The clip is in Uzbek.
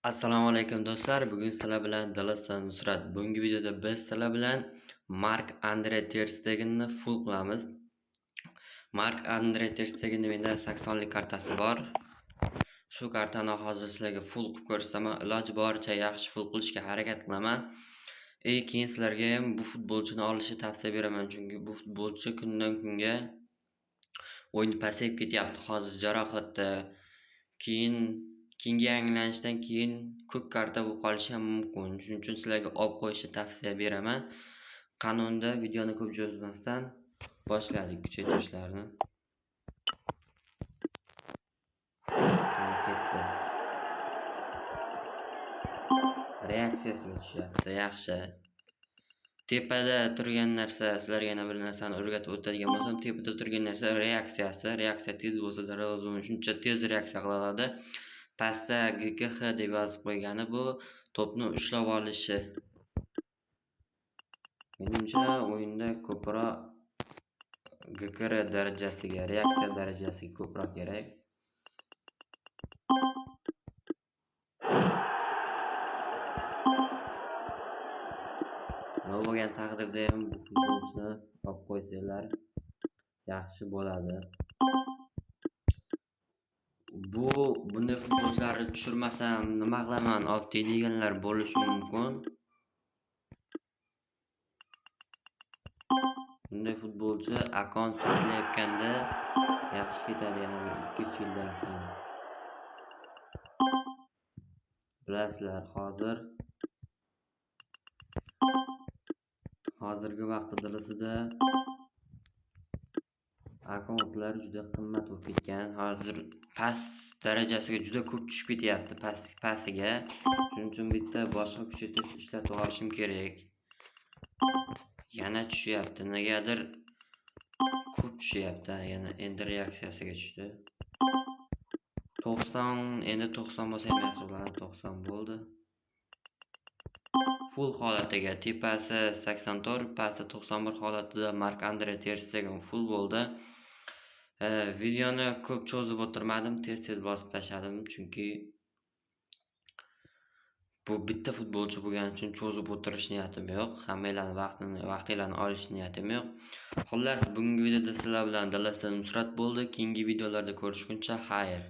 Assalomu alaykum do'stlar. Bugun sizlar bilan Dalasdan Nusrat. Bugungi videoda biz sizlar bilan Marc-Andre ter Stegenni full qilamiz. Marc-Andre ter Stegenni menda 80 lik kartasi bor. Shu kartani hozir sizlarga full qilib ko'rsataman. Iloji boricha yaxshi full qilishga harakat qilaman. Keyin sizlarga ham bu futbolchini olishni tavsiya beraman, chunki bu futbolchi kundan kunga o'yin pasayib ketyapti. Hozir jarohatda. Keyingi yangilanishdan keyin ko'k karta bo'lib qolishi ham mumkin. Shuning uchun sizlarga olib qo'yishni tavsiya beraman. Qanunda videoni ko'p cho'zmasdan boshladik kuchaytirishlarni. Mana ketdi. Reaksiyasiga tushyapti, yaxshi. Tepada turgan narsa, sizlarga yana bir narsani o'rgatib o'tadigan bo'lsam, tepada turgan narsa reaksiyasi. Reaksiya tez bo'lsa, darvozabon shuncha tez reaksiya qila oladi. Pastda GKH deb yozib qo'ygani bu to'pni ushlab olishi. Menimcha o'yinda ko'proq GKR darajasiga, reaksiya darajasiga ko'proq kerak. Nima bo'lgan taqdirda ham bu futbolchini olib qo'ysanglar yaxshi bo'ladi. Bunday futbolchilarni tushirmasam nima qilaman, olib deydiganlar bo'lishi mumkin. Bunday futbolchi akon sotlayotganda yaxshi ketadi, yana bir 2-3 yildan keyin. Bilasizlar, hozirgi vaqtda Dalasida akkauntlar juda qimmat bo'lib ketgan. Hozir past darajasiga juda ko'p tushib ketyapti, pastiga. Shuning uchun bitta boshqa kuchaytirish ishlatib olishim kerak. Yana tushyapti, negadir ko'p tushyapti. Yana endi reaksiyasiga tushdi. 90, endi 90 bo'lsa ham yaxshi bo'ladi. 90 bo'ldi. Full holatiga, tepasi 84, pasti 91 holatida Marc-Andre ter Stegen full bo'ldi. Videoni ko'p cho'zib o'tirmadim, tez bosib tashladim, chunki bu bitta futbolchi bo'lgani uchun cho'zib o'tirish niyatim yo'q. Hammanglarning vaqtinglarni olish niyatim yo'q. Xullas, bugungi videoda sizlar bilan Dalasdan Nusrat bo'ldi. Keyingi videolarda ko'rishguncha xayr.